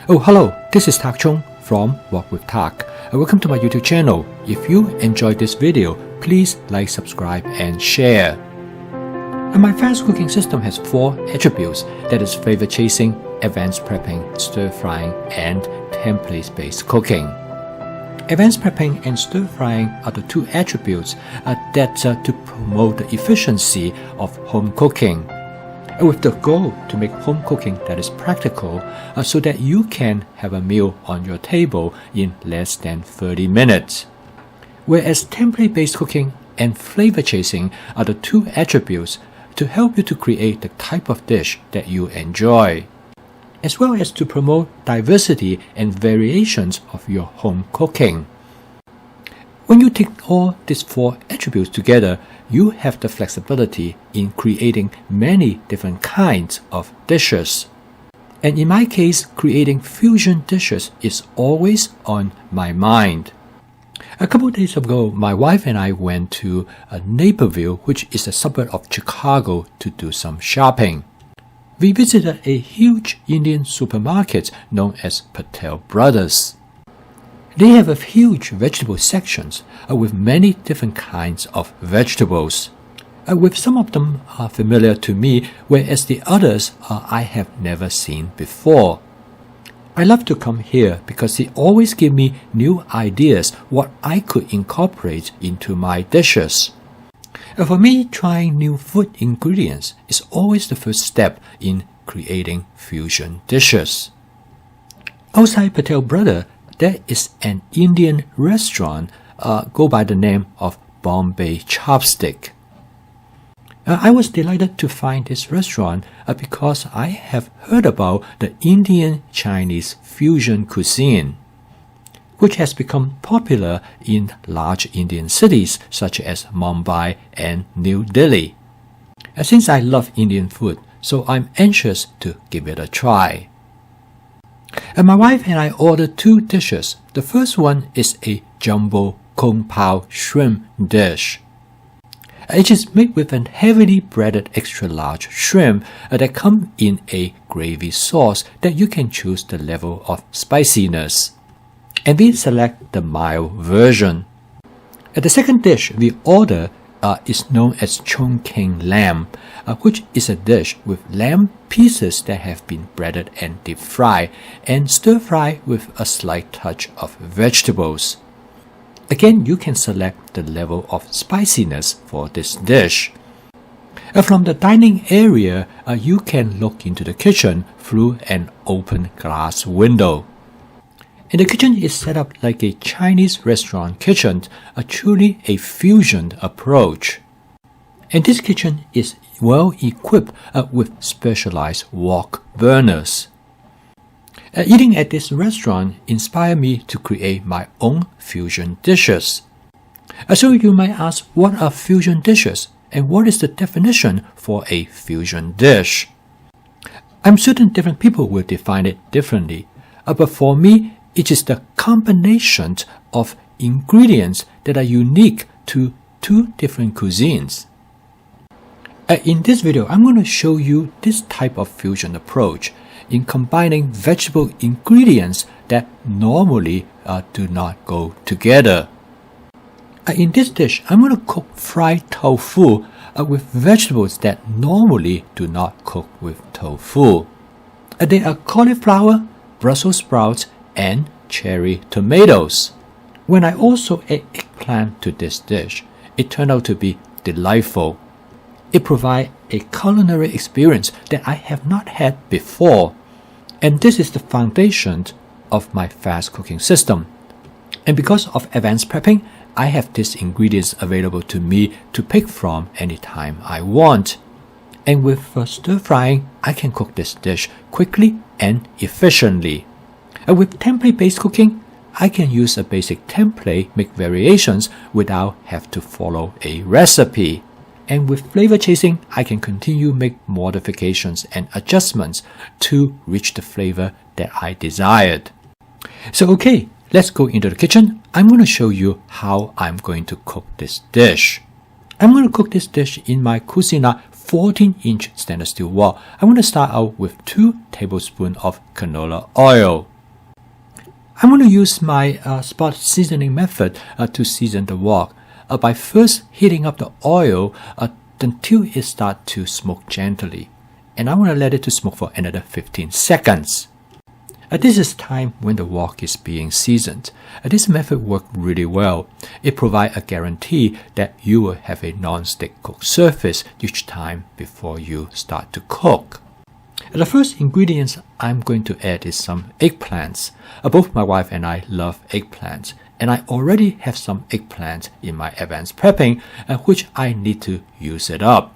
Oh, hello, this is Tak Chung from Walk with Tak. Welcome to my YouTube channel. If you enjoyed this video, please like, subscribe, and share. My fast cooking system has 4 attributes, that is flavor chasing, advanced prepping, stir frying, and template-based cooking. Advanced prepping and stir frying are the 2 attributes that to promote the efficiency of home cooking, with the goal to make home cooking that is practical so that you can have a meal on your table in less than 30 minutes. Whereas template-based cooking and flavor chasing are the 2 attributes to help you to create the type of dish that you enjoy, as well as to promote diversity and variations of your home cooking. When you take all these 4 attributes together, you have the flexibility in creating many different kinds of dishes. And in my case, creating fusion dishes is always on my mind. A couple of days ago, my wife and I went to Naperville, which is a suburb of Chicago, to do some shopping. We visited a huge Indian supermarket known as Patel Brothers. They have a huge vegetable sections with many different kinds of vegetables. With some of them are familiar to me, whereas the others I have never seen before. I love to come here because they always give me new ideas what I could incorporate into my dishes. For me, trying new food ingredients is always the first step in creating fusion dishes. Outside Patel Brothers, there is an Indian restaurant go by the name of Bombay Chopstick. I was delighted to find this restaurant because I have heard about the Indian-Chinese fusion cuisine, which has become popular in large Indian cities such as Mumbai and New Delhi. Since I love Indian food, so I'm anxious to give it a try. My wife and I ordered 2 dishes. The first one is a jumbo kung pao shrimp dish. It is made with a heavily breaded extra large shrimp that come in a gravy sauce that you can choose the level of spiciness. And we select the mild version. The second dish we order is known as Chongqing lamb, which is a dish with lamb pieces that have been breaded and deep fried and stir fried with a slight touch of vegetables. Again, you can select the level of spiciness for this dish. From the dining area, you can look into the kitchen through an open glass window. And the kitchen is set up like a Chinese restaurant kitchen, truly a fusion approach. And this kitchen is well equipped with specialized wok burners. Eating at this restaurant inspired me to create my own fusion dishes. So you might ask, what are fusion dishes and what is the definition for a fusion dish? I'm certain different people will define it differently, but for me, it is the combination of ingredients that are unique to 2 different cuisines. In this video, I'm going to show you this type of fusion approach in combining vegetable ingredients that normally do not go together. In this dish, I'm going to cook fried tofu with vegetables that normally do not cook with tofu. They are cauliflower, Brussels sprouts, and cherry tomatoes. When I also add eggplant to this dish, it turned out to be delightful. It provides a culinary experience that I have not had before. And this is the foundation of my fast cooking system. And because of advanced prepping, I have these ingredients available to me to pick from anytime I want. And with stir frying, I can cook this dish quickly and efficiently. With template-based cooking, I can use a basic template, make variations without have to follow a recipe. And with flavor chasing, I can continue make modifications and adjustments to reach the flavor that I desired. So okay, let's go into the kitchen. I'm going to show you how I'm going to cook this dish. I'm going to cook this dish in my Culinary 14-inch stainless steel wok. I'm going to start out with 2 tablespoons of canola oil. I'm going to use my spot seasoning method to season the wok by first heating up the oil until it starts to smoke gently. And I'm going to let it to smoke for another 15 seconds. This is time when the wok is being seasoned. This method worked really well. It provides a guarantee that you will have a non-stick cooked surface each time before you start to cook. The first ingredients I'm going to add is some eggplants. Both my wife and I love eggplants, and I already have some eggplants in my advanced prepping, which I need to use it up.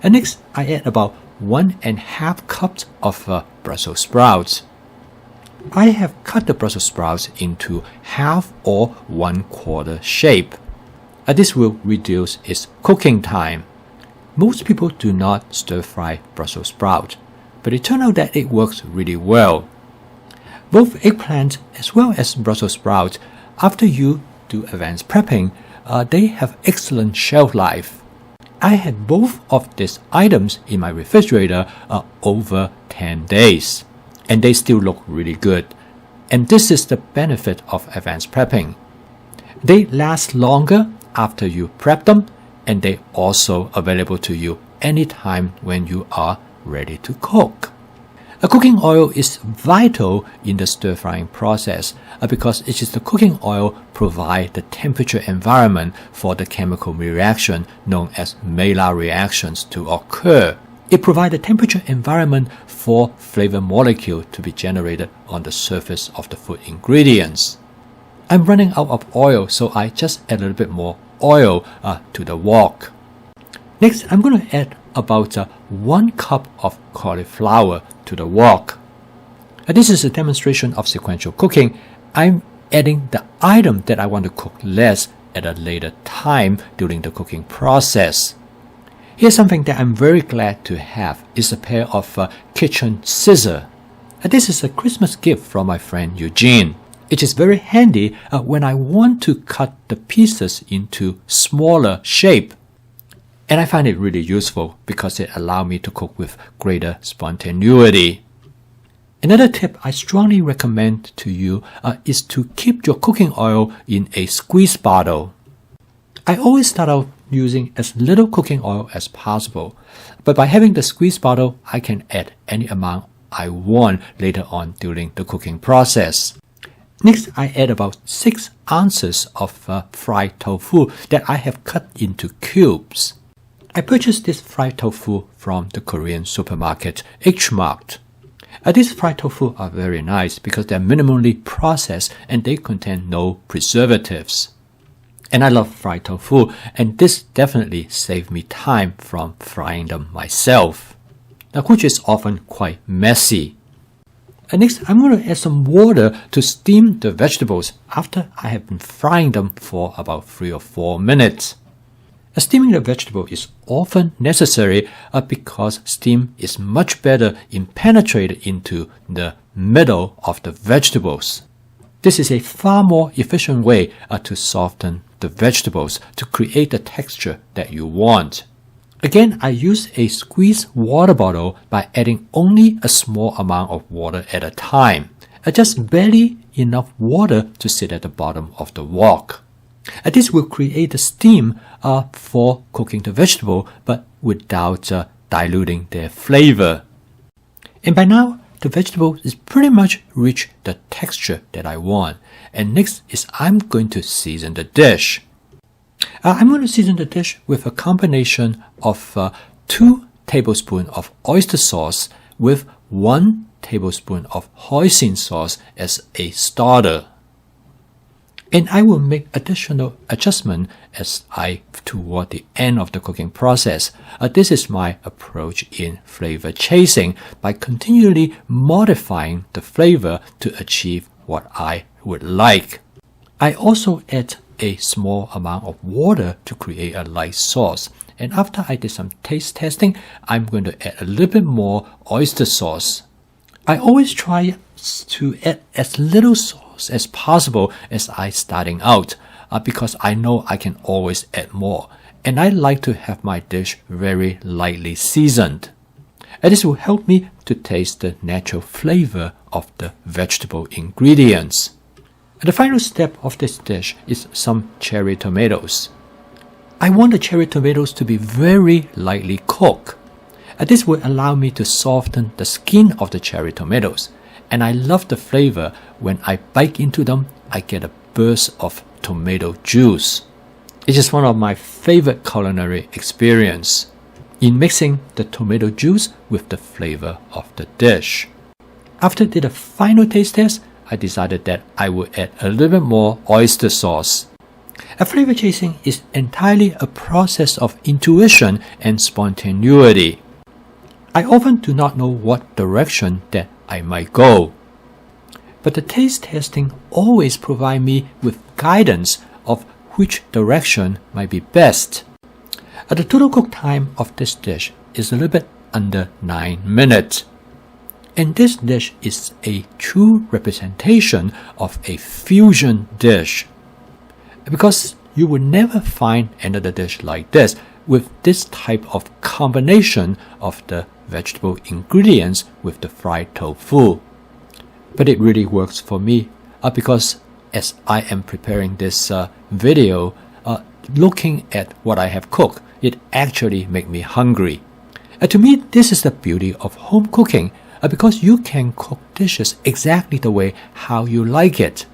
And next, I add about 1.5 cups of Brussels sprouts. I have cut the Brussels sprouts into half or 1/4 shape. This will reduce its cooking time. Most people do not stir-fry Brussels sprouts, but it turned out that it works really well. Both eggplant as well as Brussels sprouts, after you do advanced prepping, they have excellent shelf life. I had both of these items in my refrigerator over 10 days. And they still look really good. And this is the benefit of advanced prepping. They last longer after you prep them, and they also available to you anytime when you are ready to cook. Cooking oil is vital in the stir-frying process because it is the cooking oil provide the temperature environment for the chemical reaction known as Maillard reactions to occur. It provides a temperature environment for flavor molecule to be generated on the surface of the food ingredients. I'm running out of oil, so I just add a little bit more oil to the wok. Next, I'm going to add about 1 cup of cauliflower to the wok. This is a demonstration of sequential cooking. I'm adding the item that I want to cook less at a later time during the cooking process. Here's something that I'm very glad to have. It's a pair of kitchen scissors. This is a Christmas gift from my friend Eugene. It is very handy when I want to cut the pieces into smaller shape. And I find it really useful because it allows me to cook with greater spontaneity. Another tip I strongly recommend to you is to keep your cooking oil in a squeeze bottle. I always start out using as little cooking oil as possible, but by having the squeeze bottle, I can add any amount I want later on during the cooking process. Next, I add about 6 ounces of fried tofu that I have cut into cubes. I purchased this fried tofu from the Korean supermarket H-Mart. These fried tofu are very nice because they're minimally processed and they contain no preservatives. And I love fried tofu, and this definitely saved me time from frying them myself, which is often quite messy. Next, I'm going to add some water to steam the vegetables after I have been frying them for about 3 or 4 minutes. Steaming the vegetable is often necessary because steam is much better in penetrating into the middle of the vegetables. This is a far more efficient way to soften the vegetables to create the texture that you want. Again, I use a squeeze water bottle by adding only a small amount of water at a time. Just barely enough water to sit at the bottom of the wok. This will create the steam for cooking the vegetable, but without diluting their flavor. And by now, the vegetable is pretty much reached the texture that I want. And next is I'm going to season the dish. I'm going to season the dish with a combination of 2 tablespoons of oyster sauce with 1 tablespoon of hoisin sauce as a starter. And I will make additional adjustment as toward the end of the cooking process. This is my approach in flavor chasing by continually modifying the flavor to achieve what I would like. I also add a small amount of water to create a light sauce. And after I did some taste testing, I'm going to add a little bit more oyster sauce. I always try to add as little sauce as possible as I starting out because I know I can always add more. And I like to have my dish very lightly seasoned. And this will help me to taste the natural flavor of the vegetable ingredients. The final step of this dish is some cherry tomatoes. I want the cherry tomatoes to be very lightly cooked. This will allow me to soften the skin of the cherry tomatoes, and I love the flavor. When I bite into them, I get a burst of tomato juice. It is one of my favorite culinary experience in mixing the tomato juice with the flavor of the dish. After I did a final taste test, I decided that I would add a little bit more oyster sauce. Flavor chasing is entirely a process of intuition and spontaneity. I often do not know what direction that I might go, but the taste testing always provides me with guidance of which direction might be best. The total cook time of this dish is a little bit under 9 minutes. And this dish is a true representation of a fusion dish, because you will never find another dish like this with this type of combination of the vegetable ingredients with the fried tofu. But it really works for me because as I am preparing this video, looking at what I have cooked, it actually makes me hungry. To me, this is the beauty of home cooking, because you can cook dishes exactly the way how you like it.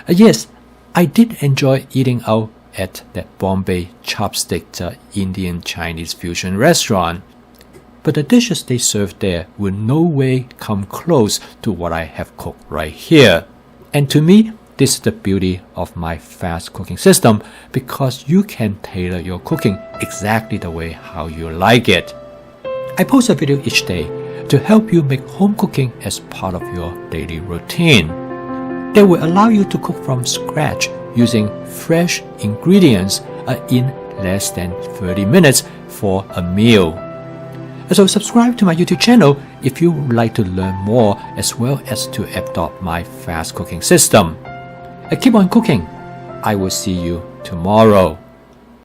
Yes, I did enjoy eating out at that Bombay chopstick Indian Chinese fusion restaurant, but the dishes they serve there will no way come close to what I have cooked right here. And to me, this is the beauty of my fast cooking system, because you can tailor your cooking exactly the way how you like it. I post a video each day to help you make home cooking as part of your daily routine. They will allow you to cook from scratch using fresh ingredients in less than 30 minutes for a meal. So subscribe to my YouTube channel if you would like to learn more, as well as to adopt my fast cooking system. Keep on cooking. I will see you tomorrow.